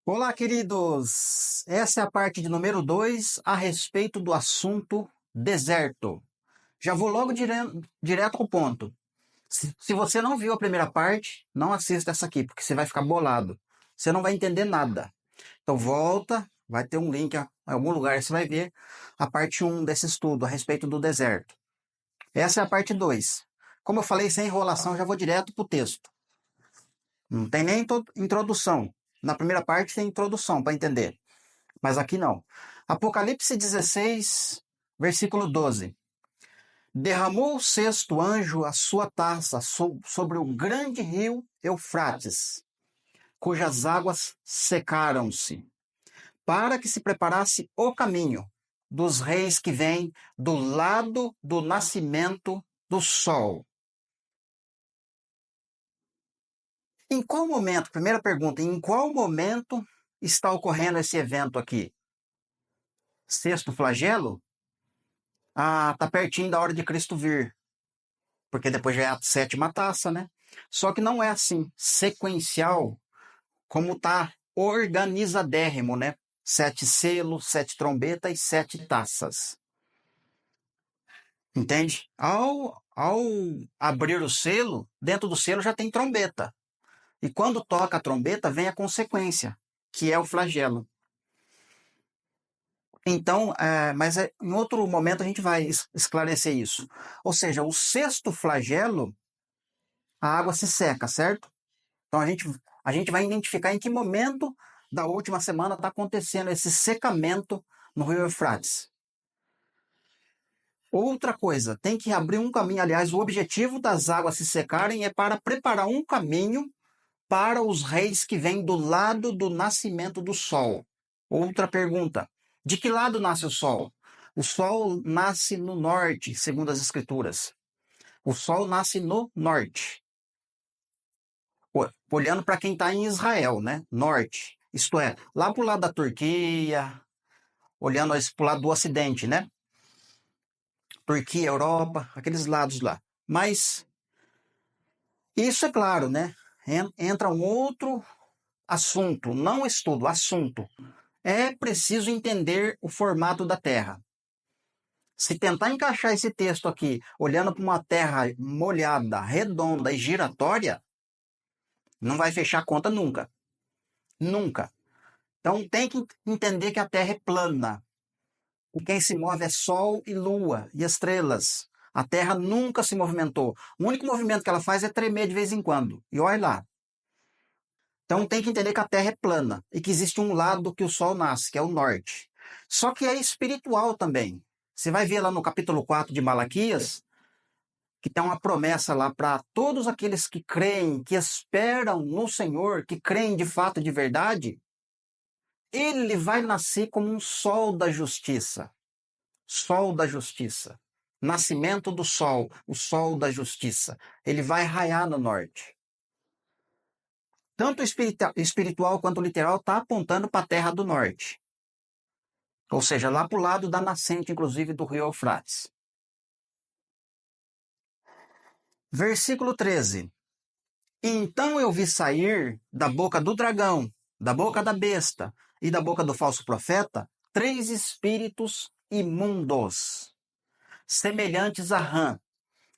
Olá, queridos! Essa é a parte de número 2 a respeito do assunto deserto. Já vou logo direto ao ponto. Se você não viu a primeira parte, não assista essa aqui, porque você vai ficar bolado. Você não vai entender nada. Então volta, vai ter um link em algum lugar, você vai ver a parte um desse estudo a respeito do deserto. Essa é a parte 2. Como eu falei, sem enrolação, já vou direto para o texto. Não tem nem introdução. Na primeira parte tem introdução para entender. Mas aqui não. Apocalipse 16, versículo 12. Derramou o sexto anjo a sua taça sobre o grande rio Eufrates, cujas águas secaram-se, para que se preparasse o caminho dos reis que vêm do lado do nascimento do sol. Em qual momento, primeira pergunta, em qual momento está ocorrendo esse evento aqui? Sexto flagelo? Ah, tá pertinho da hora de Cristo vir, porque depois já é a sétima taça, né? Só que não é assim, sequencial, como tá organizadérrimo, né? 7 selos, 7 trombetas e 7 taças. Entende? Ao abrir o selo, dentro do selo já tem trombeta. E quando toca a trombeta, vem a consequência, que é o flagelo. Então, em outro momento a gente vai esclarecer isso. Ou seja, o sexto flagelo, a água se seca, certo? Então a gente vai identificar em que momento da última semana está acontecendo esse secamento no rio Eufrates. Outra coisa, tem que abrir um caminho. Aliás, o objetivo das águas se secarem é para preparar um caminho para os reis que vêm do lado do nascimento do sol. Outra pergunta, de que lado nasce o sol? O sol nasce no norte, segundo as escrituras. O sol nasce no norte. Olhando para quem está em Israel, né? Norte. Isto é, lá para o lado da Turquia, olhando para o lado do Ocidente, né? Turquia, Europa, aqueles lados lá. Mas isso é claro, né? Entra um outro assunto, não estudo, assunto. É preciso entender o formato da Terra. Se tentar encaixar esse texto aqui, olhando para uma Terra molhada, redonda e giratória, não vai fechar a conta nunca. Nunca. Então tem que entender que a Terra é plana. Quem se move é Sol e Lua e estrelas. A Terra nunca se movimentou. O único movimento que ela faz é tremer de vez em quando. E olha lá. Então tem que entender que a Terra é plana e que existe um lado que o Sol nasce, que é o norte. Só que é espiritual também. Você vai ver lá no capítulo 4 de Malaquias, que tem uma promessa lá para todos aqueles que creem, que esperam no Senhor, que creem de fato de verdade, ele vai nascer como um sol da justiça. Sol da justiça. Nascimento do sol, o sol da justiça. Ele vai raiar no norte. Tanto o espiritual quanto o literal está apontando para a terra do norte. Ou seja, lá para o lado da nascente, inclusive, do rio Eufrates. Versículo 13. Então eu vi sair da boca do dragão, da boca da besta e da boca do falso profeta 3 espíritos imundos, semelhantes a rã.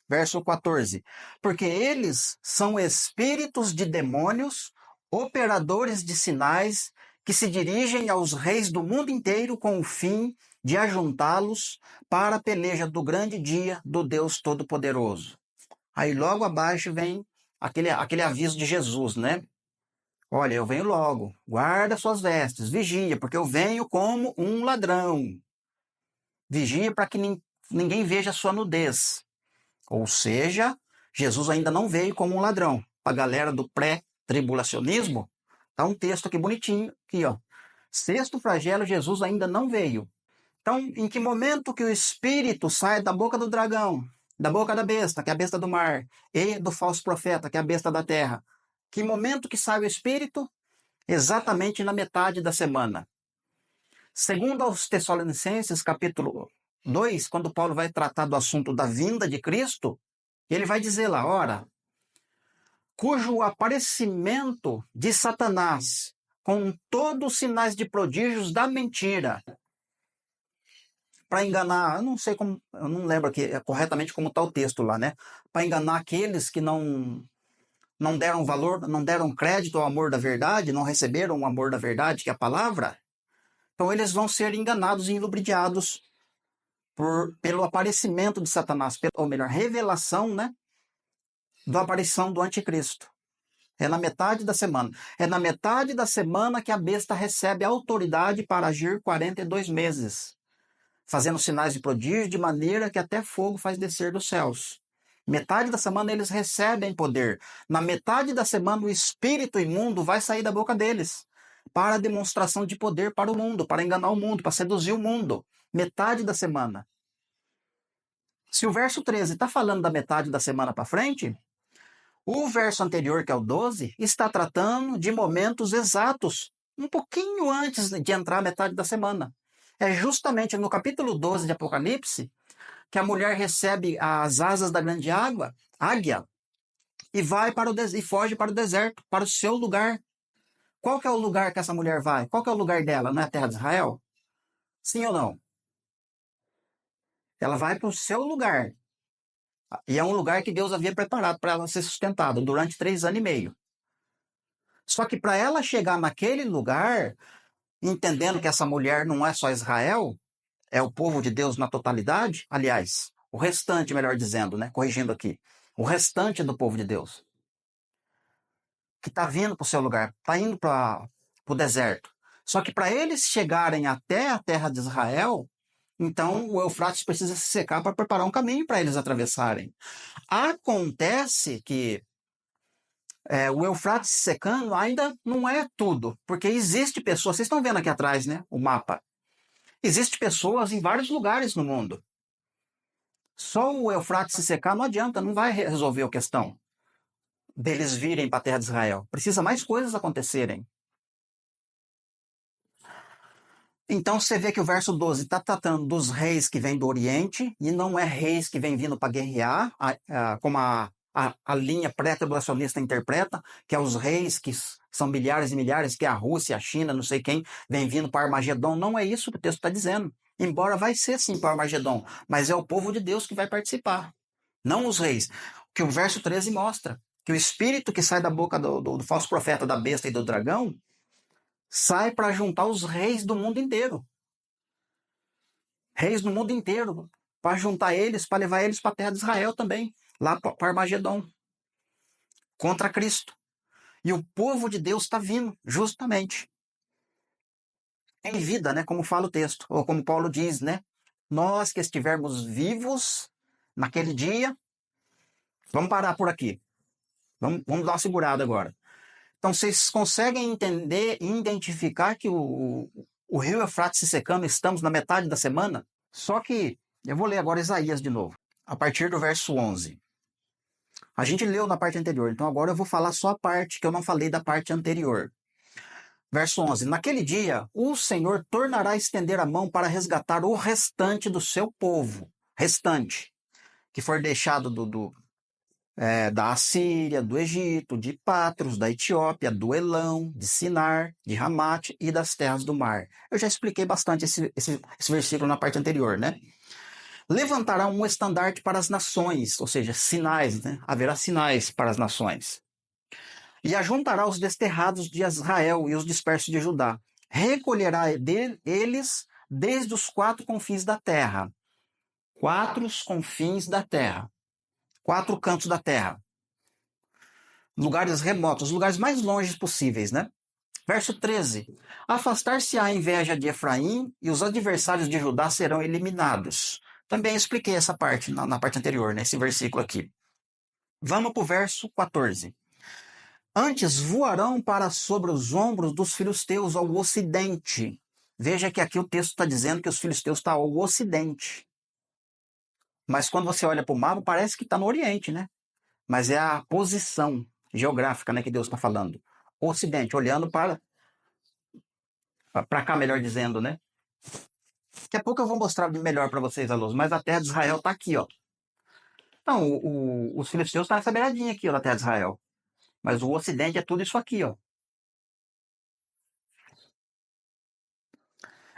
Verso 14. Porque eles são espíritos de demônios, operadores de sinais, que se dirigem aos reis do mundo inteiro com o fim de ajuntá-los para a peleja do grande dia do Deus Todo-Poderoso. Aí logo abaixo vem aquele aviso de Jesus, né? Olha, eu venho logo, guarda suas vestes, vigia, porque eu venho como um ladrão. Vigia para que ninguém veja a sua nudez. Ou seja, Jesus ainda não veio como um ladrão. Para a galera do pré-tribulacionismo, tá um texto aqui bonitinho, aqui ó. Sexto flagelo, Jesus ainda não veio. Então, em que momento que o espírito sai da boca do dragão, da boca da besta, que é a besta do mar, e do falso profeta, que é a besta da terra? Que momento que sai o espírito? Exatamente na metade da semana. Segundo aos Tessalonicenses, capítulo 2, quando Paulo vai tratar do assunto da vinda de Cristo, ele vai dizer lá, ora, cujo aparecimento de Satanás com todos os sinais de prodígios da mentira, para enganar, eu não sei como, eu não lembro aqui corretamente como está o texto lá, né? Para enganar aqueles que não deram valor, não deram crédito ao amor da verdade, não receberam o amor da verdade, que é a palavra. Então eles vão ser enganados e iludibriados pelo aparecimento de Satanás, ou melhor, revelação, né, da aparição do anticristo. É na metade da semana. É na metade da semana que a besta recebe autoridade para agir 42 meses, fazendo sinais de prodígio, de maneira que até fogo faz descer dos céus. Metade da semana eles recebem poder. Na metade da semana o espírito imundo vai sair da boca deles, para a demonstração de poder para o mundo, para enganar o mundo, para seduzir o mundo. Metade da semana. Se o verso 13 está falando da metade da semana para frente, o verso anterior, que é o 12, está tratando de momentos exatos, um pouquinho antes de entrar a metade da semana. É justamente no capítulo 12 de Apocalipse que a mulher recebe as asas da grande águia, e vai para e foge para o deserto, para o seu lugar. Qual que é o lugar que essa mulher vai? Qual que é o lugar dela? Não é a terra de Israel? Sim ou não? Ela vai para o seu lugar. E é um lugar que Deus havia preparado para ela ser sustentada durante 3 anos e meio. Só que para ela chegar naquele lugar, entendendo que essa mulher não é só Israel, é o povo de Deus na totalidade, aliás, o restante, melhor dizendo, né? Corrigindo aqui, o restante do povo de Deus, que está vindo para o seu lugar, está indo para o deserto. Só que para eles chegarem até a terra de Israel, então o Eufrates precisa se secar para preparar um caminho para eles atravessarem. Acontece que o Eufrates se secando ainda não é tudo, porque existe pessoas, vocês estão vendo aqui atrás, né, o mapa. Existem pessoas em vários lugares no mundo. Só o Eufrates se secar não adianta, não vai resolver a questão deles virem para a terra de Israel. Precisa mais coisas acontecerem. Então você vê que o verso 12 está tratando dos reis que vêm do Oriente, e não é reis que vêm vindo para guerrear, como a linha pré-tribulacionista interpreta, que é os reis que são milhares e milhares, que é a Rússia, a China, não sei quem, vem vindo para Armagedon. Não é isso que o texto está dizendo. Embora vai ser sim para Armagedon, mas é o povo de Deus que vai participar, não os reis. O que o verso 13 mostra, que o espírito que sai da boca do falso profeta, da besta e do dragão, sai para juntar os reis do mundo inteiro. Reis do mundo inteiro, para juntar eles, para levar eles para a terra de Israel também, lá para Armagedon, contra Cristo. E o povo de Deus está vindo, justamente, em vida, né? Como fala o texto, ou como Paulo diz, né? Nós que estivermos vivos naquele dia, vamos parar por aqui. Vamos dar uma segurada agora. Então, vocês conseguem entender e identificar que o rio Eufrates se secando, estamos na metade da semana? Só que, eu vou ler agora Isaías de novo, a partir do verso 11. A gente leu na parte anterior, então agora eu vou falar só a parte que eu não falei da parte anterior. Verso 11. Naquele dia, o Senhor tornará a estender a mão para resgatar o restante do seu povo, restante, que for deixado da Assíria, do Egito, de Patros, da Etiópia, do Elão, de Sinar, de Ramate e das terras do mar. Eu já expliquei bastante esse versículo na parte anterior, né? Levantará um estandarte para as nações, ou seja, sinais, né? Haverá sinais para as nações. E ajuntará os desterrados de Israel e os dispersos de Judá. Recolherá eles desde os 4 confins da terra. 4 confins da terra. 4 cantos da terra. Lugares remotos, os lugares mais longes possíveis, né? Verso 13. Afastar-se-á a inveja de Efraim e os adversários de Judá serão eliminados. Também expliquei essa parte na parte anterior, nesse versículo aqui. Vamos para o verso 14. Antes voarão para sobre os ombros dos filisteus ao ocidente. Veja que aqui o texto está dizendo que os filisteus estão ao ocidente. Mas quando você olha para o mapa, parece que está no oriente, né? Mas é a posição geográfica, né, que Deus está falando. Ocidente, olhando para cá, melhor dizendo, né? Daqui a pouco eu vou mostrar melhor para vocês, alunos, mas a terra de Israel está aqui, ó. Então, os filisteus estão nessa beiradinha aqui, ó, da terra de Israel. Mas o ocidente é tudo isso aqui, ó.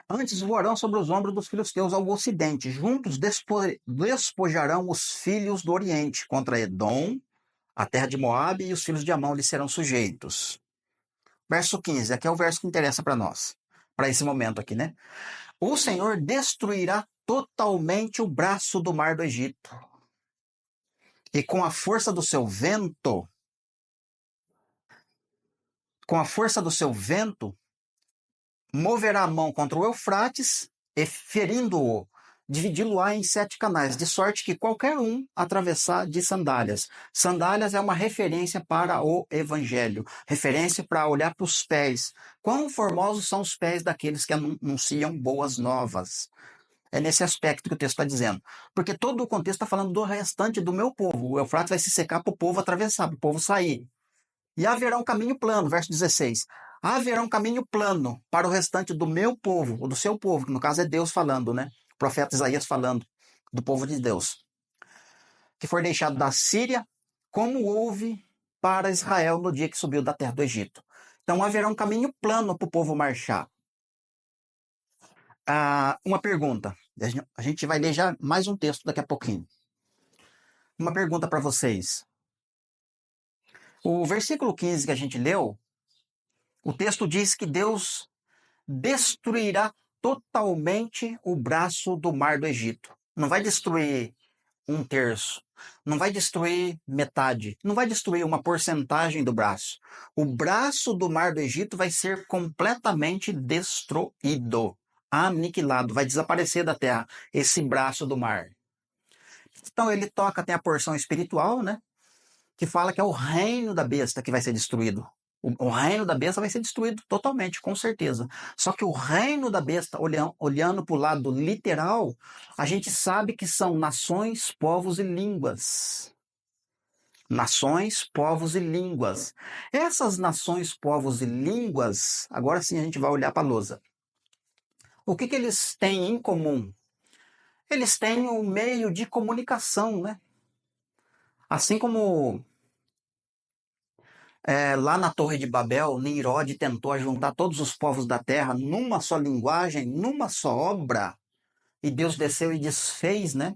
Antes voarão sobre os ombros dos filisteus ao ocidente, juntos despojarão os filhos do oriente contra Edom, a terra de Moabe, e os filhos de Amon lhes serão sujeitos. Verso 15, aqui é o verso que interessa para nós, para esse momento aqui, né? O Senhor destruirá totalmente o braço do mar do Egito, e com a força do seu vento, moverá a mão contra o Eufrates e, ferindo-o, dividi-lo-á em 7 canais, de sorte que qualquer um atravessar de sandálias. Sandálias é uma referência para o Evangelho, referência para olhar para os pés. Quão formosos são os pés daqueles que anunciam boas novas. É nesse aspecto que o texto está dizendo. Porque todo o contexto está falando do restante do meu povo. O Eufrates vai se secar para o povo atravessar, para o povo sair. E haverá um caminho plano, verso 16. Haverá um caminho plano para o restante do meu povo, ou do seu povo, que no caso é Deus falando, né? O profeta Isaías falando do povo de Deus, que foi deixado da Síria, como houve para Israel no dia que subiu da terra do Egito. Então haverá um caminho plano para o povo marchar. Uma pergunta. A gente vai ler já mais um texto daqui a pouquinho. Uma pergunta para vocês. O versículo 15 que a gente leu, o texto diz que Deus destruirá totalmente o braço do mar do Egito. Não vai destruir um terço, não vai destruir metade, não vai destruir uma porcentagem do braço. O braço do mar do Egito vai ser completamente destruído, aniquilado, vai desaparecer da terra esse braço do mar. Então ele toca, tem a porção espiritual, né? Que fala que é o reino da besta que vai ser destruído. O reino da besta vai ser destruído totalmente, com certeza. Só que o reino da besta, olhando para o lado literal, a gente sabe que são nações, povos e línguas. Nações, povos e línguas. Essas nações, povos e línguas, agora sim a gente vai olhar para a lousa. O que eles têm em comum? Eles têm um meio de comunicação, né? Assim como lá na Torre de Babel, Nimrod tentou juntar todos os povos da terra numa só linguagem, numa só obra, e Deus desceu e desfez, né?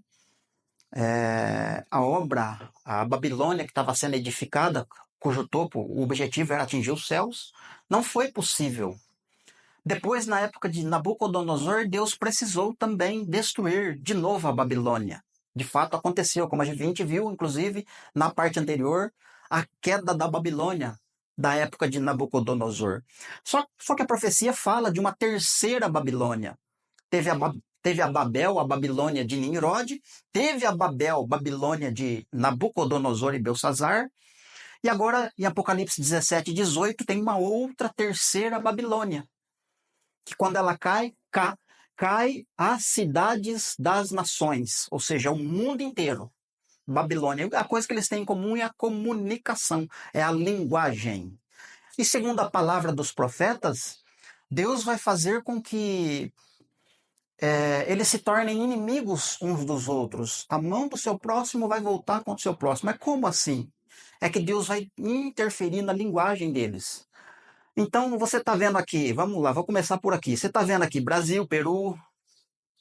A obra, a Babilônia que estava sendo edificada, cujo topo, o objetivo era atingir os céus, não foi possível. Depois, na época de Nabucodonosor, Deus precisou também destruir de novo a Babilônia. De fato, aconteceu, como a gente viu, inclusive, na parte anterior, a queda da Babilônia, da época de Nabucodonosor. Só que a profecia fala de uma terceira Babilônia. Teve a Babel, a Babilônia de Nimrod, teve a Babilônia de Nabucodonosor e Belsazar, e agora, em Apocalipse 17 e 18, tem uma outra terceira Babilônia, que quando ela cai as cidades das nações, ou seja, o mundo inteiro. Babilônia. A coisa que eles têm em comum é a comunicação, é a linguagem. E segundo a palavra dos profetas, Deus vai fazer com que eles se tornem inimigos uns dos outros. A mão do seu próximo vai voltar contra o seu próximo. Mas como assim? É que Deus vai interferir na linguagem deles. Então você está vendo aqui, vamos lá, vou começar por aqui. Você está vendo aqui Brasil, Peru,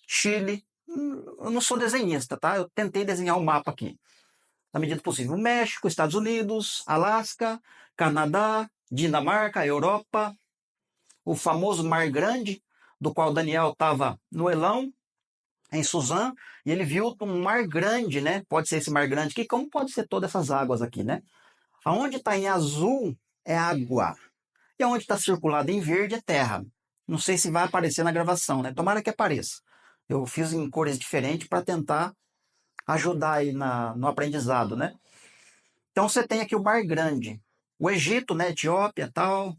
Chile. Eu não sou desenhista, tá? Eu tentei desenhar um mapa aqui, na medida do possível. México, Estados Unidos, Alasca, Canadá, Dinamarca, Europa, o famoso Mar Grande, do qual Daniel estava no Elão, em Suzã, e ele viu um mar grande, né? Pode ser esse mar grande aqui, como pode ser todas essas águas aqui, né? Aonde está em azul é água. E onde está circulado em verde é terra. Não sei se vai aparecer na gravação, né? Tomara que apareça. Eu fiz em cores diferentes para tentar ajudar aí no aprendizado, né? Então você tem aqui o Mar Grande. O Egito, né? Etiópia, tal.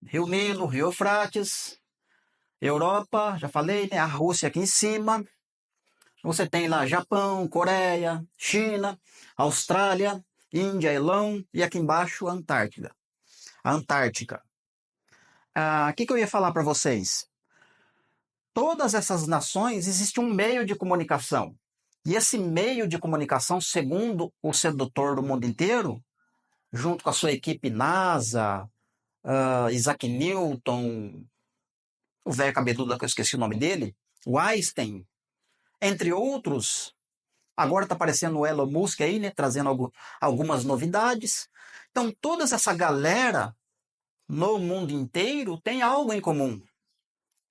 Rio Nilo, Rio Eufrates. Europa, já falei, né? A Rússia aqui em cima. Você tem lá Japão, Coreia, China, Austrália, Índia, Elão e aqui embaixo a Antártida. A Antártica. O que eu ia falar para vocês? Todas essas nações existe um meio de comunicação. E esse meio de comunicação, segundo o sedutor do mundo inteiro, junto com a sua equipe NASA, Isaac Newton, o velho cabeludo que eu esqueci o nome dele, o Einstein, entre outros. Agora está aparecendo o Elon Musk aí, né, trazendo algumas novidades. Então, toda essa galera no mundo inteiro tem algo em comum: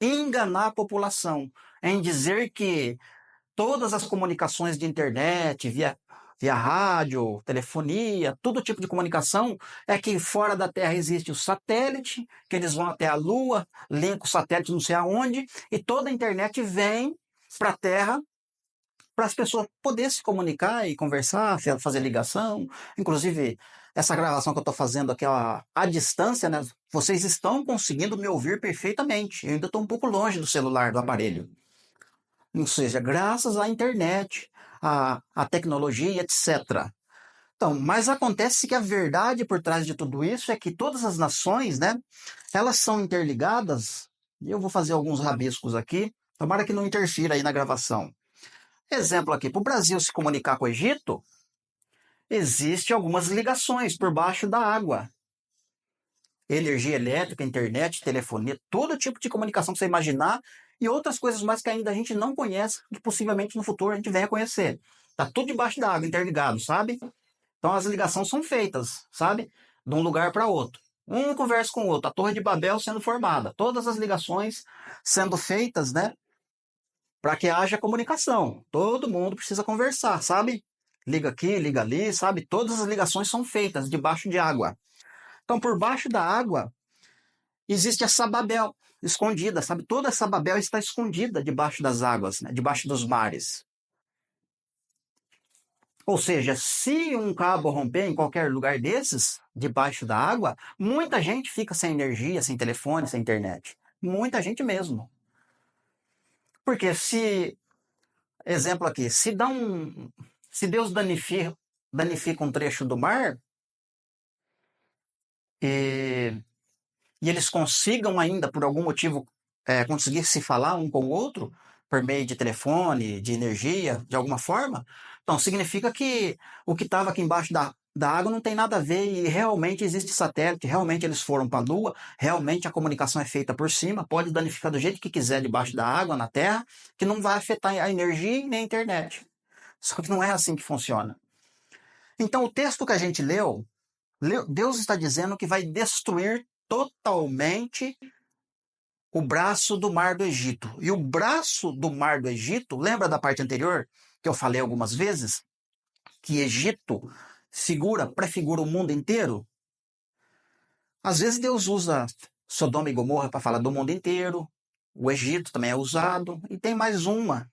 enganar a população, em dizer que todas as comunicações de internet, via rádio, telefonia, todo tipo de comunicação, é que fora da Terra existe o satélite, que eles vão até a Lua, linkam o satélite não sei aonde, e toda a internet vem para a Terra para as pessoas poderem se comunicar e conversar, fazer ligação. Inclusive, essa gravação que eu estou fazendo aqui à distância, né? Vocês estão conseguindo me ouvir perfeitamente. Eu ainda estou um pouco longe do celular, do aparelho. Ou seja, graças à internet, à tecnologia, etc. Então, mas acontece que a verdade por trás de tudo isso é que todas as nações, né, elas são interligadas, e eu vou fazer alguns rabiscos aqui, tomara que não interfira aí na gravação. Exemplo aqui, para o Brasil se comunicar com o Egito, existem algumas ligações por baixo da água. Energia elétrica, internet, telefonia, todo tipo de comunicação que você imaginar e outras coisas mais que ainda a gente não conhece, que possivelmente no futuro a gente venha conhecer. Tá tudo debaixo da água, interligado, sabe? Então as ligações são feitas, sabe? De um lugar para outro. Um conversa com o outro, a Torre de Babel sendo formada, todas as ligações sendo feitas, né? Para que haja comunicação. Todo mundo precisa conversar, sabe? Liga aqui, liga ali, sabe? Todas as ligações são feitas debaixo de água. Então, por baixo da água, existe essa Babel escondida, sabe? Toda essa Babel está escondida debaixo das águas, né? Debaixo dos mares. Ou seja, se um cabo romper em qualquer lugar desses, debaixo da água, muita gente fica sem energia, sem telefone, sem internet. Muita gente mesmo. Porque se, exemplo aqui, se Deus danifica um trecho do mar e, e eles consigam ainda, por algum motivo, conseguir se falar um com o outro, por meio de telefone, de energia, de alguma forma, então significa que o que estava aqui embaixo da água não tem nada a ver e realmente existe satélite, realmente eles foram para a Lua, realmente a comunicação é feita por cima, pode danificar do jeito que quiser debaixo da água, na Terra, que não vai afetar a energia nem a internet. Só que não é assim que funciona. Então o texto que a gente leu, Deus está dizendo que vai destruir totalmente o braço do mar do Egito. E o braço do mar do Egito, lembra da parte anterior que eu falei algumas vezes? Que Egito prefigura o mundo inteiro? Às vezes Deus usa Sodoma e Gomorra para falar do mundo inteiro, o Egito também é usado, e tem mais uma,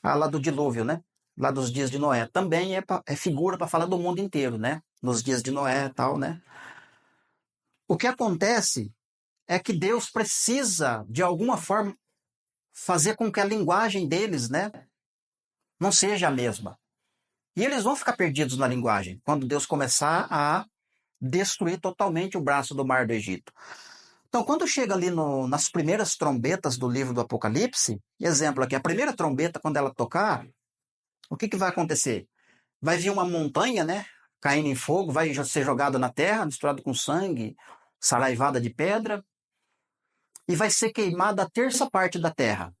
lá do dilúvio, né? Lá dos dias de Noé. Também é figura para falar do mundo inteiro, né? Nos dias de Noé e tal, né? O que acontece é que Deus precisa, de alguma forma, fazer com que a linguagem deles, né, não seja a mesma. E eles vão ficar perdidos na linguagem quando Deus começar a destruir totalmente o braço do mar do Egito. Então, quando chega ali nas primeiras trombetas do livro do Apocalipse, exemplo aqui, a primeira trombeta, quando ela tocar, o que vai acontecer? Vai vir uma montanha, né, caindo em fogo, vai ser jogada na terra, misturado com sangue, saraivada de pedra, e vai ser queimada a terça parte da terra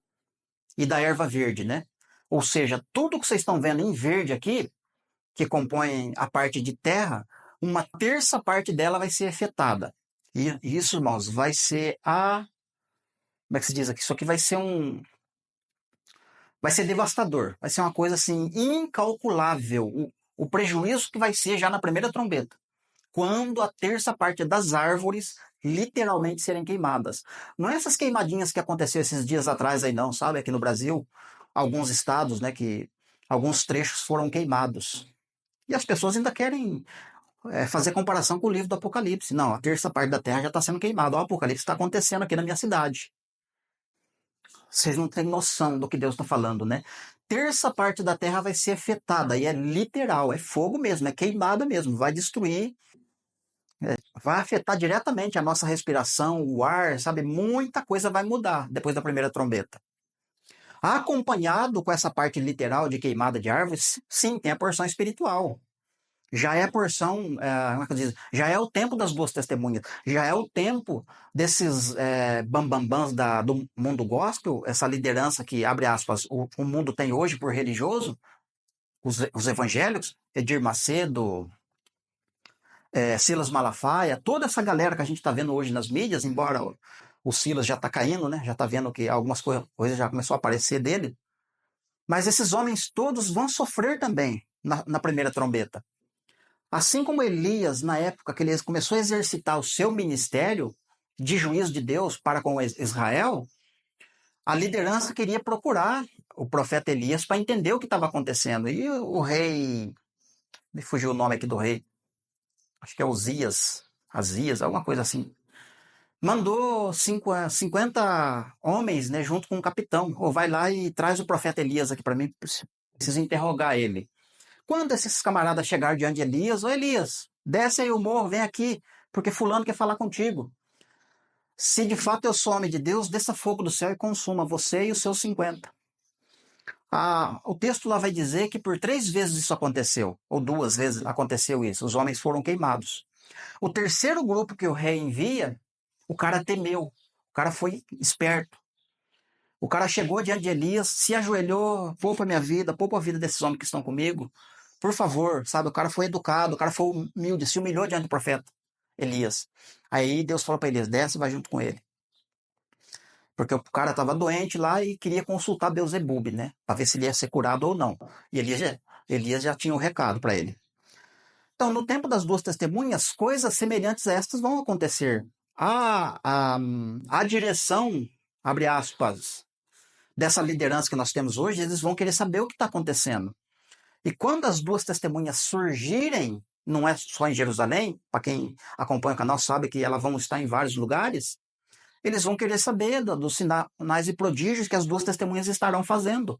e da erva verde, né? Ou seja, tudo que vocês estão vendo em verde aqui, que compõe a parte de terra, uma terça parte dela vai ser afetada. E isso, irmãos, vai ser como é que se diz aqui? Isso aqui vai ser devastador. Vai ser uma coisa assim incalculável. O prejuízo que vai ser já na primeira trombeta. Quando a terça parte das árvores literalmente serem queimadas. Não é essas queimadinhas que aconteceu esses dias atrás aí não, sabe? Aqui no Brasil, alguns estados, né, que alguns trechos foram queimados. E as pessoas ainda querem fazer comparação com o livro do Apocalipse. Não, a terça parte da terra já está sendo queimada. O Apocalipse está acontecendo aqui na minha cidade. Vocês não têm noção do que Deus está falando, né? Terça parte da terra vai ser afetada, e é literal, é fogo mesmo, é queimada mesmo, vai destruir, vai afetar diretamente a nossa respiração, o ar, sabe? Muita coisa vai mudar depois da primeira trombeta. Acompanhado com essa parte literal de queimada de árvores, sim, tem a porção espiritual. Já é a porção, como é que eu digo? Já é o tempo das duas testemunhas. Já é o tempo desses bambambãs do mundo gospel, essa liderança que, abre aspas, o mundo tem hoje por religioso, os evangélicos, Edir Macedo, Silas Malafaia, toda essa galera que a gente está vendo hoje nas mídias, embora o Silas já está caindo, né? Já está vendo que algumas coisas já começou a aparecer dele. Mas esses homens todos vão sofrer também na primeira trombeta. Assim como Elias, na época que ele começou a exercitar o seu ministério de juiz de Deus para com Israel, a liderança queria procurar o profeta Elias para entender o que estava acontecendo. E o rei, me fugiu o nome aqui do rei, acho que é Azias, alguma coisa assim, mandou 50 homens, né, junto com o capitão. Ou vai lá e traz o profeta Elias aqui para mim, preciso interrogar ele. Quando esses camaradas chegaram diante de Elias, ô Elias, desce aí o morro, vem aqui, porque fulano quer falar contigo. Se de fato eu sou homem de Deus, desça fogo do céu e consuma você e os seus 50. O texto lá vai dizer que por 3 vezes isso aconteceu, ou 2 vezes aconteceu isso, os homens foram queimados. O terceiro grupo que o rei envia, o cara temeu, o cara foi esperto. O cara chegou diante de Elias, se ajoelhou, poupa minha vida, poupa a vida desses homens que estão comigo. Por favor, sabe? O cara foi educado, o cara foi humilde, se humilhou diante do profeta Elias. Aí Deus falou para Elias, desce e vai junto com ele. Porque o cara estava doente lá e queria consultar Beelzebub, né? Para ver se ele ia ser curado ou não. E Elias já tinha um recado para ele. Então, no tempo das duas testemunhas, coisas semelhantes a estas vão acontecer. A direção, abre aspas, dessa liderança que nós temos hoje, eles vão querer saber o que está acontecendo. E quando as duas testemunhas surgirem, não é só em Jerusalém, para quem acompanha o canal sabe que elas vão estar em vários lugares, eles vão querer saber dos sinais e prodígios que as duas testemunhas estarão fazendo.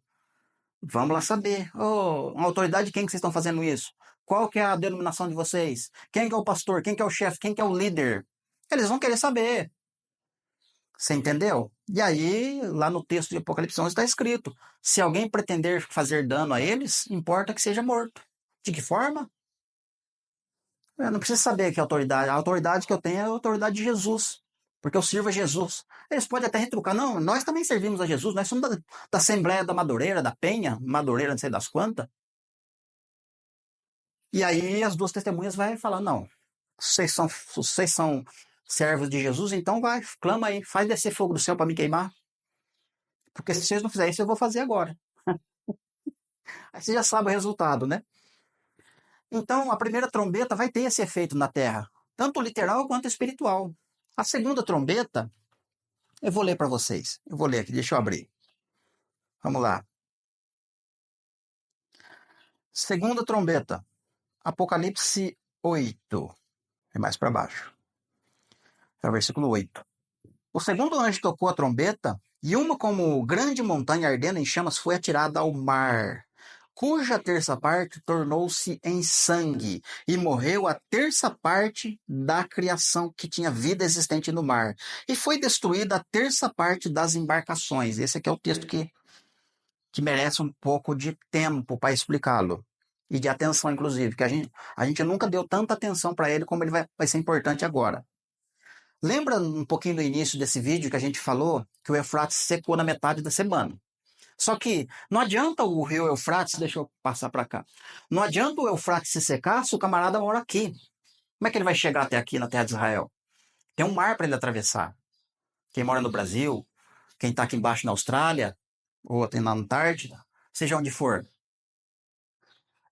Vamos lá saber. Uma autoridade de quem que vocês estão fazendo isso? Qual que é a denominação de vocês? Quem que é o pastor? Quem que é o chefe? Quem que é o líder? Eles vão querer saber. Você entendeu? E aí, lá no texto de Apocalipse 11 está escrito: se alguém pretender fazer dano a eles, importa que seja morto. De que forma? Eu não preciso saber que autoridade. A autoridade que eu tenho é a autoridade de Jesus. Porque eu sirvo a Jesus. Eles podem até retrucar. Não, nós também servimos a Jesus. Nós somos da Assembleia da Madureira, da Penha, Madureira, não sei das quantas. E aí as duas testemunhas vão falar: não, vocês são servos de Jesus, então vai, clama aí, faz descer fogo do céu para me queimar. Porque se vocês não fizerem isso, eu vou fazer agora. Aí você já sabe o resultado, né? Então, a primeira trombeta vai ter esse efeito na Terra, tanto literal quanto espiritual. A segunda trombeta, eu vou ler para vocês. Eu vou ler aqui, deixa eu abrir. Vamos lá. Segunda trombeta, Apocalipse 8. É mais para baixo. É o versículo 8. O segundo anjo tocou a trombeta, e uma como grande montanha ardendo em chamas foi atirada ao mar, cuja terça parte tornou-se em sangue, e morreu a terça parte da criação que tinha vida existente no mar. E foi destruída a terça parte das embarcações. Esse aqui é o texto que merece um pouco de tempo para explicá-lo. E de atenção, inclusive, que a gente nunca deu tanta atenção para ele como ele vai ser importante agora. Lembra um pouquinho do início desse vídeo que a gente falou que o Eufrates secou na metade da semana? Só que não adianta o rio Eufrates, deixa eu passar para cá. Não adianta o Eufrates se secar se o camarada mora aqui. Como é que ele vai chegar até aqui na terra de Israel? Tem um mar para ele atravessar. Quem mora no Brasil, quem está aqui embaixo na Austrália, ou tem na Antártida, seja onde for.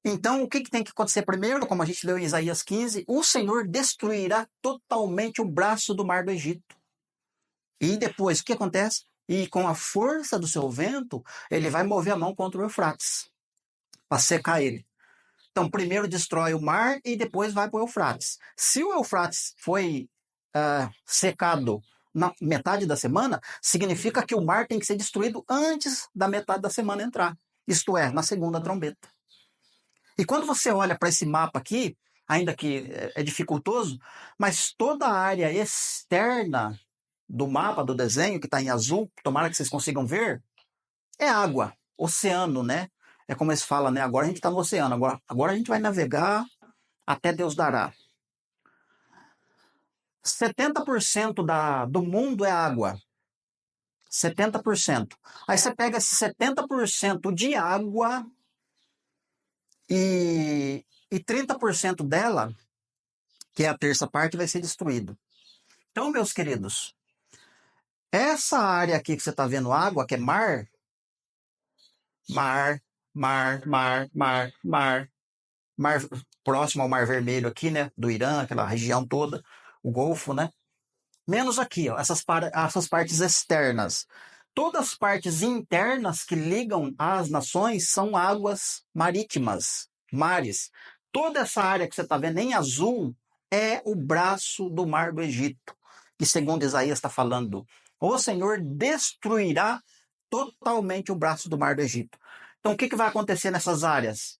Então, o que tem que acontecer primeiro? Como a gente leu em Isaías 15, o Senhor destruirá totalmente o braço do mar do Egito. E depois, o que acontece? E com a força do seu vento, ele vai mover a mão contra o Eufrates, para secar ele. Então, primeiro destrói o mar e depois vai para o Eufrates. Se o Eufrates foi secado na metade da semana, significa que o mar tem que ser destruído antes da metade da semana entrar. Isto é, na segunda trombeta. E quando você olha para esse mapa aqui, ainda que é dificultoso, mas toda a área externa do mapa, do desenho, que está em azul, tomara que vocês consigam ver, é água, oceano, né? É como eles falam, né? Agora a gente está no oceano, agora a gente vai navegar até Deus dará. 70% do mundo é água. 70%. Aí você pega esse 70% de água e 30% dela, que é a terça parte, vai ser destruído. Então, meus queridos, essa área aqui que você está vendo água, que é mar, mar, mar, mar, mar, mar, mar próximo ao Mar Vermelho aqui, né? Do Irã, aquela região toda, o Golfo, né? Menos aqui, ó, essas partes externas. Todas as partes internas que ligam às nações são águas marítimas, mares. Toda essa área que você está vendo em azul é o braço do Mar do Egito, que segundo Isaías está falando, o Senhor destruirá totalmente o braço do Mar do Egito. Então o que vai acontecer nessas áreas?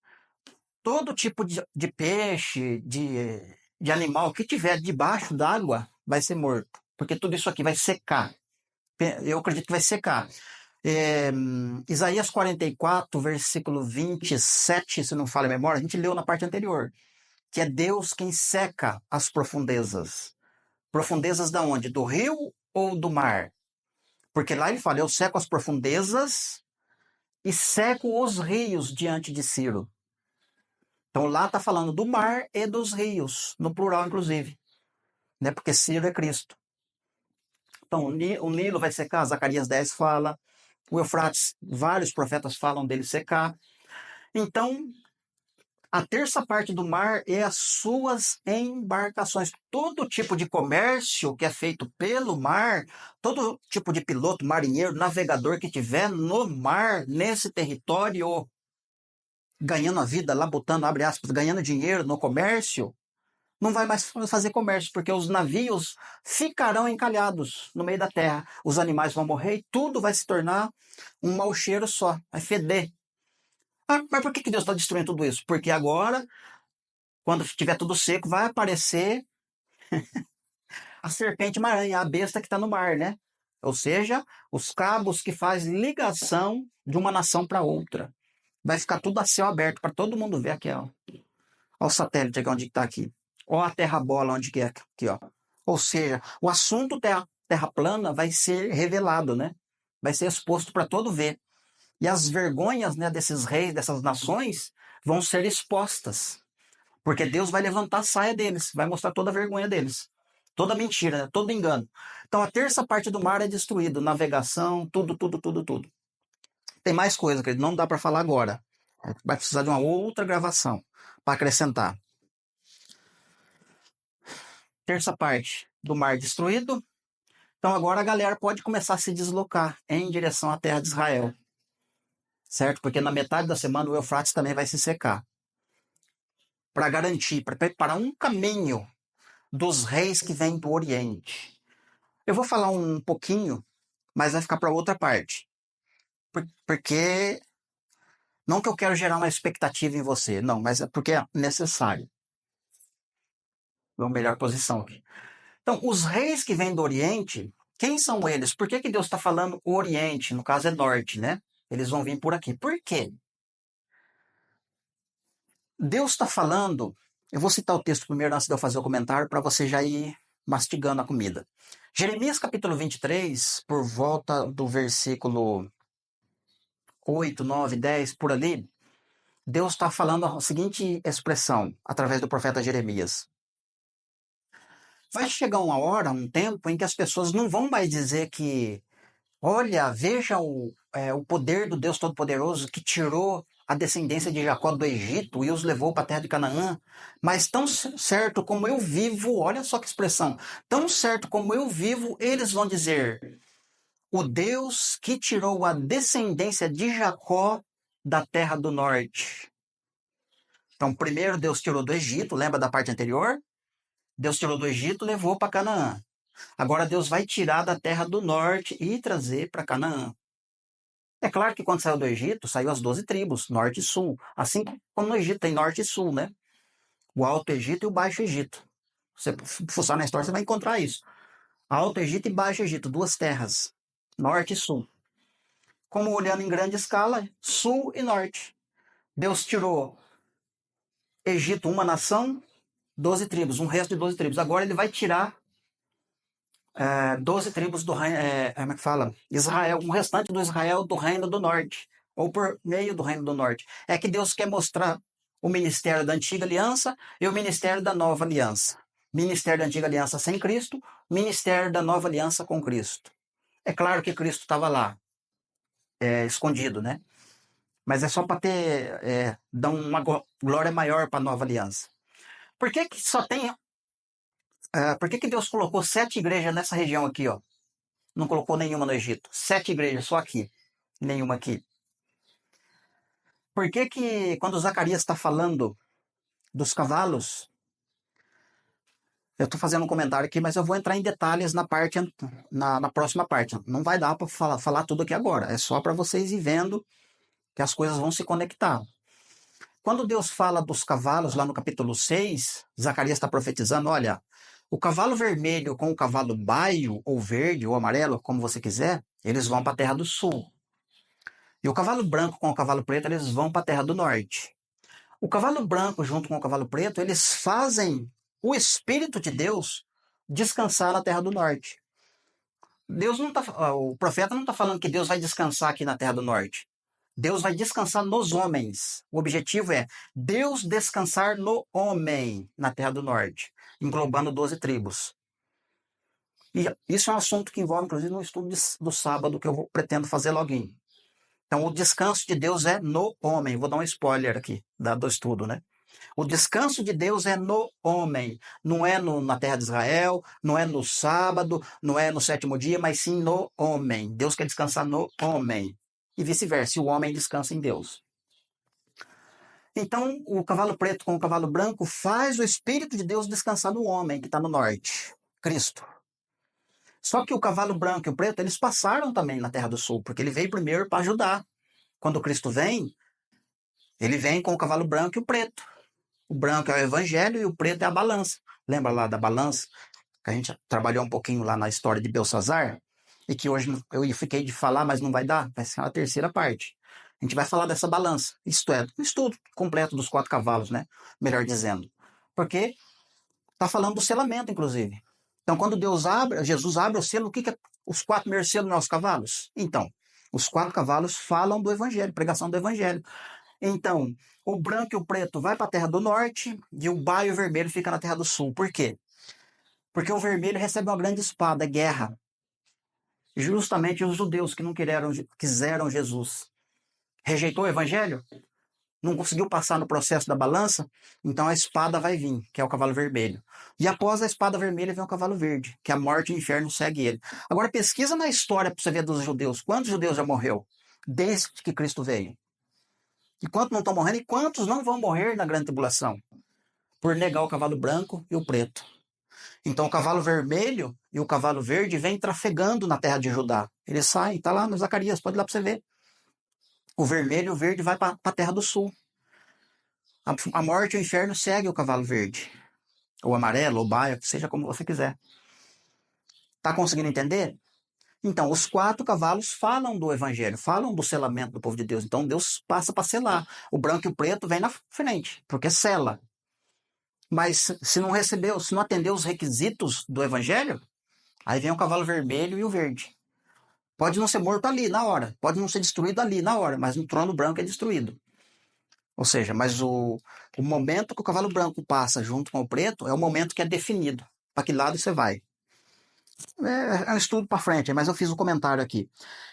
Todo tipo de peixe, de animal que tiver debaixo d'água vai ser morto, porque tudo isso aqui vai secar. Eu acredito que vai secar. Isaías 44, versículo 27, se não falha a memória, a gente leu na parte anterior, que é Deus quem seca as profundezas. Profundezas da onde? Do rio ou do mar? Porque lá ele fala, eu seco as profundezas e seco os rios diante de Ciro. Então lá está falando do mar e dos rios, no plural inclusive, né? Porque Ciro é Cristo. Então o Nilo vai secar, Zacarias 10 fala, o Eufrates, vários profetas falam dele secar. Então a terça parte do mar é as suas embarcações. Todo tipo de comércio que é feito pelo mar, todo tipo de piloto, marinheiro, navegador que tiver no mar, nesse território, ganhando a vida, lá botando, abre aspas, ganhando dinheiro no comércio, não vai mais fazer comércio, porque os navios ficarão encalhados no meio da terra. Os animais vão morrer e tudo vai se tornar um mau cheiro só, vai feder. Ah, mas por que Deus está destruindo tudo isso? Porque agora, quando estiver tudo seco, vai aparecer a serpente maranha, a besta que está no mar, né? Ou seja, os cabos que faz ligação de uma nação para outra. Vai ficar tudo a céu aberto para todo mundo ver aqui, ó. Olha o satélite aqui, onde está aqui. Olha a terra bola, onde que é aqui, ó. Ou seja, o assunto terra plana vai ser revelado, né? Vai ser exposto para todo ver. E as vergonhas, né, desses reis, dessas nações, vão ser expostas. Porque Deus vai levantar a saia deles, vai mostrar toda a vergonha deles. Toda mentira, né? Todo engano. Então a terça parte do mar é destruído, navegação, tudo, tudo, tudo, tudo. Tem mais coisa que não dá para falar agora. Vai precisar de uma outra gravação para acrescentar. Terça parte do mar destruído. Então agora a galera pode começar a se deslocar em direção à terra de Israel. Certo? Porque na metade da semana o Eufrates também vai se secar. Para garantir, para preparar um caminho dos reis que vêm do Oriente. Eu vou falar um pouquinho, mas vai ficar para outra parte. Porque não que eu quero gerar uma expectativa em você, não, mas é porque é necessário. Uma melhor posição aqui. Então, os reis que vêm do Oriente, quem são eles? Por que Deus está falando o Oriente? No caso é Norte, né? Eles vão vir por aqui. Por quê? Deus está falando. Eu vou citar o texto primeiro antes de eu fazer o comentário para você já ir mastigando a comida. Jeremias capítulo 23, por volta do versículo 8, 9, 10, por ali, Deus está falando a seguinte expressão através do profeta Jeremias. Vai chegar uma hora, um tempo, em que as pessoas não vão mais dizer que olha, veja o poder do Deus Todo-Poderoso que tirou a descendência de Jacó do Egito e os levou para a terra de Canaã. Mas tão certo como eu vivo, olha só que expressão, tão certo como eu vivo, eles vão dizer, o Deus que tirou a descendência de Jacó da terra do norte. Então, primeiro Deus tirou do Egito, lembra da parte anterior? Deus tirou do Egito e levou para Canaã. Agora Deus vai tirar da terra do norte e trazer para Canaã. É claro que quando saiu do Egito, saiu as 12 tribos, norte e sul. Assim como no Egito tem norte e sul, né? O Alto Egito e o Baixo Egito. Você fuçar na história, você vai encontrar isso. Alto Egito e Baixo Egito, duas terras, norte e sul. Como olhando em grande escala, sul e norte. Deus tirou Egito, uma nação, 12 tribos, um resto de 12 tribos. Agora ele vai tirar 12 tribos do reino, como é que fala? Israel, um restante do Israel do reino do norte, ou por meio do reino do norte. É que Deus quer mostrar o ministério da antiga aliança e o ministério da nova aliança. Ministério da antiga aliança sem Cristo, ministério da nova aliança com Cristo. É claro que Cristo estava lá, escondido, né? Mas é só para dar uma glória maior para a nova aliança. Por que que só tem... por que que Deus colocou 7 igrejas nessa região aqui, ó? Não colocou nenhuma no Egito. 7 igrejas só aqui, nenhuma aqui. Por que que quando Zacarias está falando dos cavalos, eu estou fazendo um comentário aqui, mas eu vou entrar em detalhes na próxima parte. Não vai dar para falar tudo aqui agora. É só para vocês ir vendo que as coisas vão se conectar. Quando Deus fala dos cavalos, lá no capítulo 6, Zacarias está profetizando, olha, o cavalo vermelho com o cavalo baio, ou verde, ou amarelo, como você quiser, eles vão para a terra do sul. E o cavalo branco com o cavalo preto, eles vão para a terra do norte. O cavalo branco junto com o cavalo preto, eles fazem o Espírito de Deus descansar na terra do norte. O profeta não está falando que Deus vai descansar aqui na terra do norte. Deus vai descansar nos homens. O objetivo é Deus descansar no homem na terra do norte, englobando 12 tribos. E isso é um assunto que envolve, inclusive, no estudo do sábado que eu pretendo fazer login. Então, o descanso de Deus é no homem. Vou dar um spoiler aqui do estudo, né? O descanso de Deus é no homem. Não é na terra de Israel, não é no sábado, não é no 7º dia, mas sim no homem. Deus quer descansar no homem. E vice-versa, o homem descansa em Deus. Então, o cavalo preto com o cavalo branco faz o Espírito de Deus descansar no homem, que está no norte, Cristo. Só que o cavalo branco e o preto, eles passaram também na Terra do Sul, porque ele veio primeiro para ajudar. Quando Cristo vem, ele vem com o cavalo branco e o preto. O branco é o evangelho e o preto é a balança. Lembra lá da balança? Que a gente trabalhou um pouquinho lá na história de Belsazar, e que hoje eu fiquei de falar, mas não vai dar, vai ser a terceira parte. A gente vai falar dessa balança, isto é, o estudo completo dos 4 cavalos, né? Melhor dizendo. Porque está falando do selamento, inclusive. Então, quando Jesus abre o selo, o que é os 4 primeiros selos nos cavalos? Então, os 4 cavalos falam do evangelho, pregação do evangelho. Então, o branco e o preto vai para a terra do norte e o baio e o vermelho fica na terra do sul. Por quê? Porque o vermelho recebe uma grande espada, é guerra. Justamente os judeus que não quiseram Jesus. Rejeitou o evangelho? Não conseguiu passar no processo da balança? Então a espada vai vir, que é o cavalo vermelho. E após a espada vermelha vem o cavalo verde, que a morte e o inferno segue ele. Agora pesquisa na história para você ver dos judeus. Quantos judeus já morreu desde que Cristo veio? E quantos não estão morrendo? E quantos não vão morrer na grande tribulação? Por negar o cavalo branco e o preto. Então o cavalo vermelho e o cavalo verde vêm trafegando na terra de Judá. Eles saem, está lá no Zacarias, pode ir lá para você ver. O vermelho e o verde vai para a terra do sul. A morte e o inferno segue o cavalo verde. Ou amarelo, ou baia, seja como você quiser. Está conseguindo entender? Então, os 4 cavalos falam do evangelho, falam do selamento do povo de Deus. Então, Deus passa para selar. O branco e o preto vêm na frente, porque sela. Mas se não recebeu, se não atendeu os requisitos do evangelho, aí vem o cavalo vermelho e o verde. Pode não ser morto ali, na hora. Pode não ser destruído ali, na hora. Mas no trono branco é destruído. Ou seja, mas o momento que o cavalo branco passa junto com o preto é o momento que é definido. Para que lado você vai. É um estudo para frente, mas eu fiz um comentário aqui.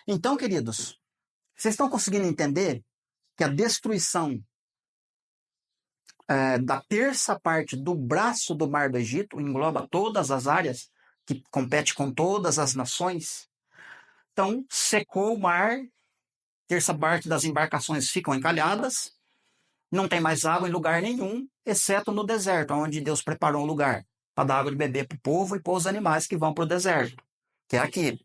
Então, queridos, vocês estão conseguindo entender que a destruição da terça parte do braço do Mar do Egito engloba todas as áreas que compete com todas as nações? Então, secou o mar, terça parte das embarcações ficam encalhadas, não tem mais água em lugar nenhum, exceto no deserto, onde Deus preparou um lugar para dar água de beber para o povo e para os animais que vão para o deserto, que é aqui.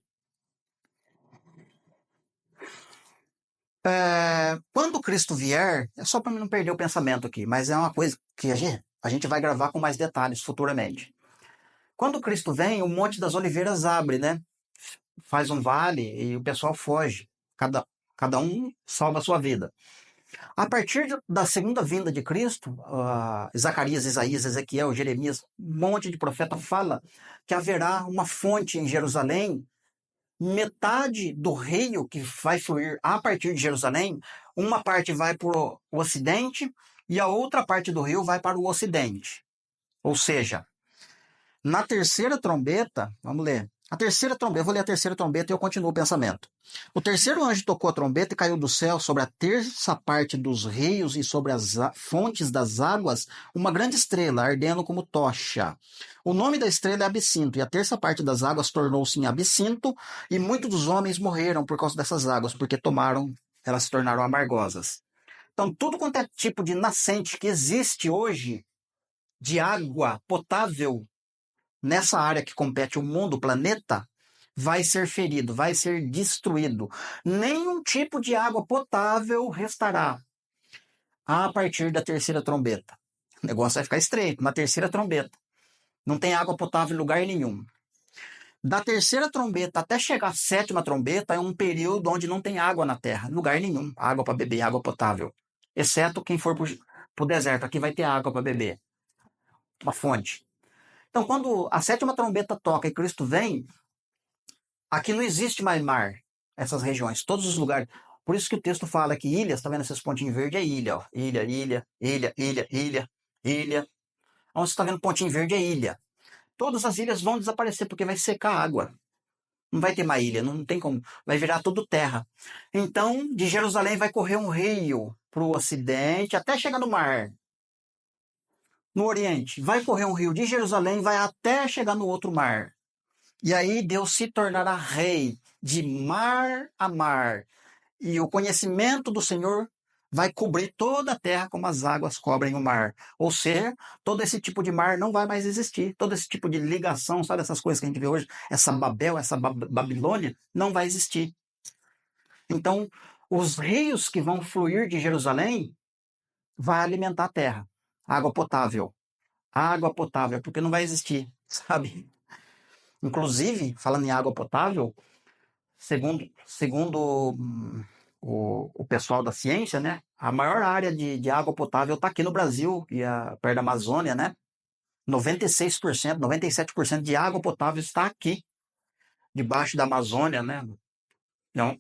Quando Cristo vier, é só para não perder o pensamento aqui, mas é uma coisa que a gente vai gravar com mais detalhes futuramente. Quando Cristo vem, o Monte das Oliveiras abre, né? Faz um vale e o pessoal foge. Cada um salva a sua vida. A partir da segunda vinda de Cristo, Zacarias, Isaías, Ezequiel, Jeremias, um monte de profeta fala que haverá uma fonte em Jerusalém. Metade do rio que vai fluir a partir de Jerusalém, uma parte vai para o ocidente e a outra parte do rio vai para o ocidente. Ou seja, na terceira trombeta, vamos ler. A terceira trombeta, eu vou ler a terceira trombeta e eu continuo o pensamento. O terceiro anjo tocou a trombeta e caiu do céu sobre a terça parte dos rios e sobre as fontes das águas uma grande estrela, ardendo como tocha. O nome da estrela é Absinto, e a terça parte das águas tornou-se em absinto, e muitos dos homens morreram por causa dessas águas, porque elas se tornaram amargosas. Então, tudo quanto é tipo de nascente que existe hoje, de água potável, nessa área que compete o mundo, o planeta, vai ser ferido, vai ser destruído. Nenhum tipo de água potável restará a partir da terceira trombeta. O negócio vai ficar estreito na terceira trombeta. Não tem água potável em lugar nenhum. Da terceira trombeta até chegar à sétima trombeta é um período onde não tem água na terra, lugar nenhum, água para beber, água potável. Exceto quem for para o deserto, aqui vai ter água para beber, uma fonte. Então, quando a sétima trombeta toca e Cristo vem, aqui não existe mais mar, essas regiões, todos os lugares. Por isso que o texto fala que ilhas, tá vendo esses pontinhos verdes? É ilha, ó. Ilha, ilha, ilha, ilha, ilha, ilha. Onde você está vendo pontinho verde é ilha. Todas as ilhas vão desaparecer porque vai secar a água. Não vai ter mais ilha, não tem como. Vai virar tudo terra. Então, de Jerusalém vai correr um rio para o ocidente até chegar no mar. No oriente, vai correr um rio de Jerusalém, vai até chegar no outro mar. E aí Deus se tornará rei de mar a mar. E o conhecimento do Senhor vai cobrir toda a terra como as águas cobrem o mar. Ou seja, todo esse tipo de mar não vai mais existir. Todo esse tipo de ligação, sabe essas coisas que a gente vê hoje? Essa Babel, essa Babilônia, não vai existir. Então, os rios que vão fluir de Jerusalém vai alimentar a terra. Água potável. Água potável, porque não vai existir, sabe? Inclusive, falando em água potável, segundo o pessoal da ciência, né, a maior área de água potável está aqui no Brasil, perto da Amazônia, né? 96%, 97% de água potável está aqui, debaixo da Amazônia, né?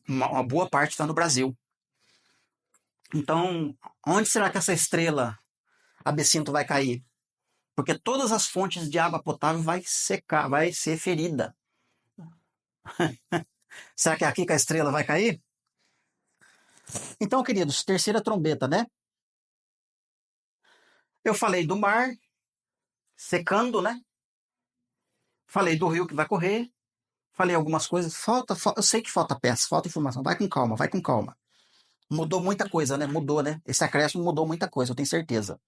Uma boa parte está no Brasil. Então, onde será que essa estrela Absinto vai cair? Porque todas as fontes de água potável vai secar, vai ser ferida. Será que é aqui que a estrela vai cair? Então, queridos, terceira trombeta, né? Eu falei do mar secando, né? Falei do rio que vai correr. Falei algumas coisas. Eu sei que falta peça, falta informação. Vai com calma, vai com calma. Mudou muita coisa, né? Mudou, né? Esse acréscimo mudou muita coisa, eu tenho certeza.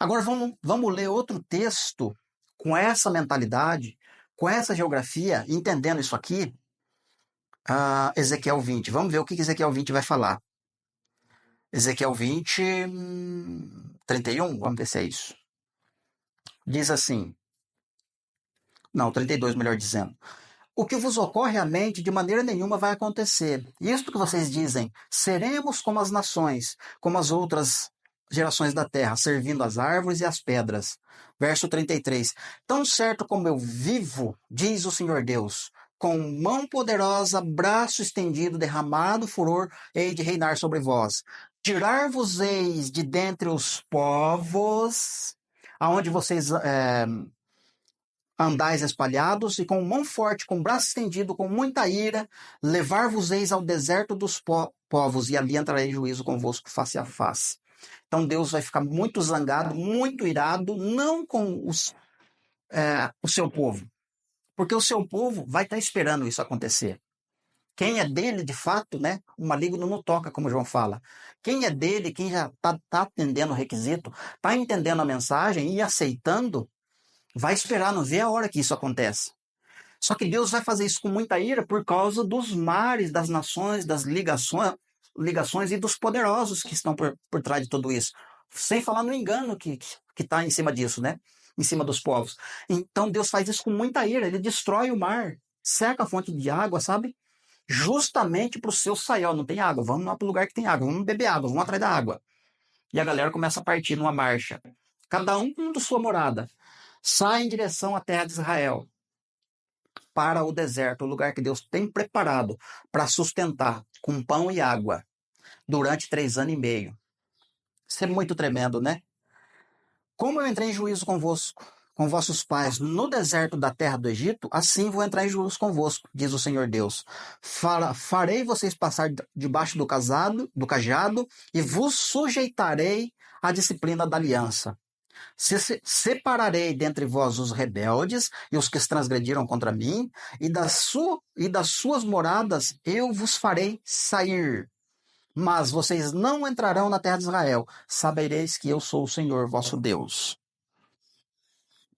Agora vamos ler outro texto com essa mentalidade, com essa geografia, entendendo isso aqui. Ezequiel 20. Vamos ver o que Ezequiel 20 vai falar. Ezequiel 20, 31, vamos ver se é isso. Diz assim, não, 32, melhor dizendo. O que vos ocorre à mente de maneira nenhuma vai acontecer. Isto que vocês dizem, seremos como as nações, como as outras gerações da terra, servindo as árvores e as pedras. Verso 33. Tão certo como eu vivo, diz o Senhor Deus, com mão poderosa, braço estendido, derramado furor, hei de reinar sobre vós. Tirar-vos-eis de dentre os povos, aonde vocês andais espalhados, e com mão forte, com braço estendido, com muita ira, levar-vos-eis ao deserto dos povos, e ali entrarei em juízo convosco face a face. Então Deus vai ficar muito zangado, muito irado, não com o seu povo, porque o seu povo vai estar esperando isso acontecer. Quem é dele, de fato, né? O maligno não toca, como João fala. Quem é dele, quem já está atendendo o requisito, está entendendo a mensagem e aceitando, vai esperar, não vê a hora que isso acontece. Só que Deus vai fazer isso com muita ira por causa dos mares, das nações, das ligações e dos poderosos que estão por trás de tudo isso. Sem falar no engano que está em cima disso, né? Em cima dos povos. Então Deus faz isso com muita ira. Ele destrói o mar, seca a fonte de água, sabe? justamente para o seu sair. Ó, não tem água, vamos lá para o lugar que tem água, vamos beber água, vamos atrás da água. E a galera começa a partir numa marcha. Cada um com sua morada. Sai em direção à terra de Israel, para o deserto, o lugar que Deus tem preparado para sustentar com pão e água durante 3 anos e meio. Isso é muito tremendo, né? Como eu entrei em juízo convosco, com vossos pais, no deserto da terra do Egito, assim vou entrar em juízo convosco, diz o Senhor Deus. Farei vocês passar debaixo do cajado e vos sujeitarei à disciplina da aliança. Separarei dentre vós os rebeldes e os que transgrediram contra mim, e das suas moradas eu vos farei sair. Mas vocês não entrarão na terra de Israel. Sabereis que eu sou o Senhor vosso Deus.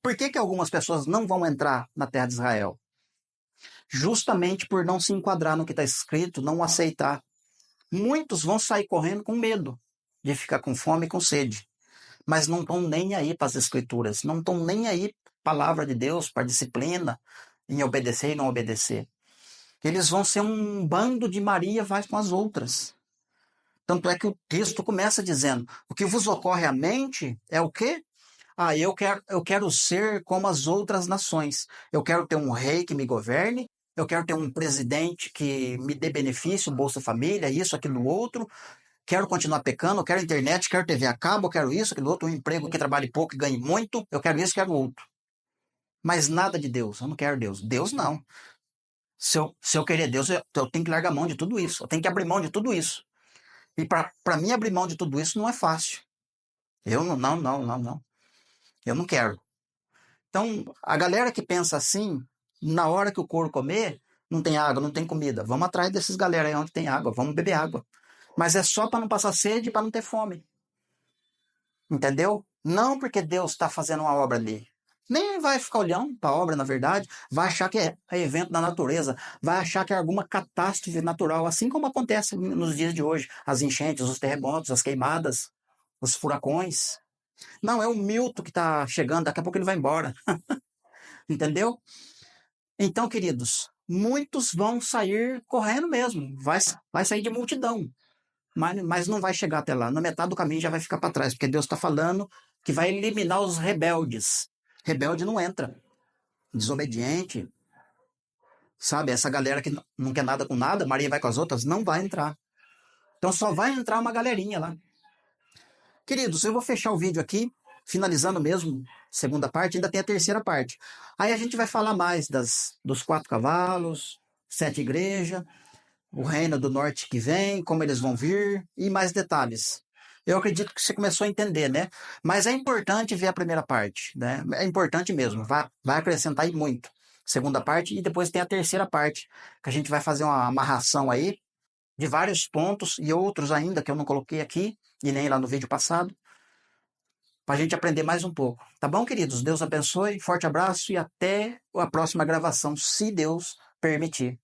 Por que algumas pessoas não vão entrar na terra de Israel? Justamente por não se enquadrar no que está escrito, não aceitar. Muitos vão sair correndo com medo de ficar com fome e com sede. Mas não estão nem aí para as escrituras, não estão nem aí para a palavra de Deus, para a disciplina, em obedecer e não obedecer. Eles vão ser um bando de Maria vai com as outras. Tanto é que o texto começa dizendo, o que vos ocorre à mente é o quê? Eu quero ser como as outras nações. Eu quero ter um rei que me governe, eu quero ter um presidente que me dê benefício, Bolsa Família, isso, aquilo, outro. Quero continuar pecando, eu quero internet, quero TV a cabo, eu quero isso, aquilo outro, um emprego que trabalhe pouco e ganhe muito, eu quero isso, quero outro. Mas nada de Deus, eu não quero Deus. Deus não. Se eu querer Deus, eu tenho que largar mão de tudo isso, eu tenho que abrir mão de tudo isso. E para mim abrir mão de tudo isso não é fácil. Eu não. Eu não quero. Então, a galera que pensa assim, na hora que o couro comer, não tem água, não tem comida. Vamos atrás desses galera aí onde tem água, vamos beber água. Mas é só para não passar sede e para não ter fome. Entendeu? Não porque Deus está fazendo uma obra ali. Nem vai ficar olhando para a obra, na verdade. Vai achar que é evento da natureza. Vai achar que é alguma catástrofe natural, assim como acontece nos dias de hoje. As enchentes, os terremotos, as queimadas, os furacões. Não, é o Milton que está chegando, daqui a pouco ele vai embora. Entendeu? Então, queridos, muitos vão sair correndo mesmo. Vai sair de multidão. Mas não vai chegar até lá. Na metade do caminho já vai ficar para trás, porque Deus está falando que vai eliminar os rebeldes. Rebelde não entra. Desobediente, sabe? Essa galera que não quer nada com nada, Maria vai com as outras, não vai entrar. Então só vai entrar uma galerinha lá. Queridos, eu vou fechar o vídeo aqui, finalizando mesmo, segunda parte, ainda tem a terceira parte. Aí a gente vai falar mais dos 4 cavalos, 7 igrejas, o reino do norte que vem, como eles vão vir e mais detalhes. Eu acredito que você começou a entender, né? Mas é importante ver a primeira parte, né? É importante mesmo, vai acrescentar aí muito. Segunda parte e depois tem a terceira parte, que a gente vai fazer uma amarração aí de vários pontos e outros ainda que eu não coloquei aqui e nem lá no vídeo passado, para a gente aprender mais um pouco. Tá bom, queridos? Deus abençoe, forte abraço e até a próxima gravação, se Deus permitir.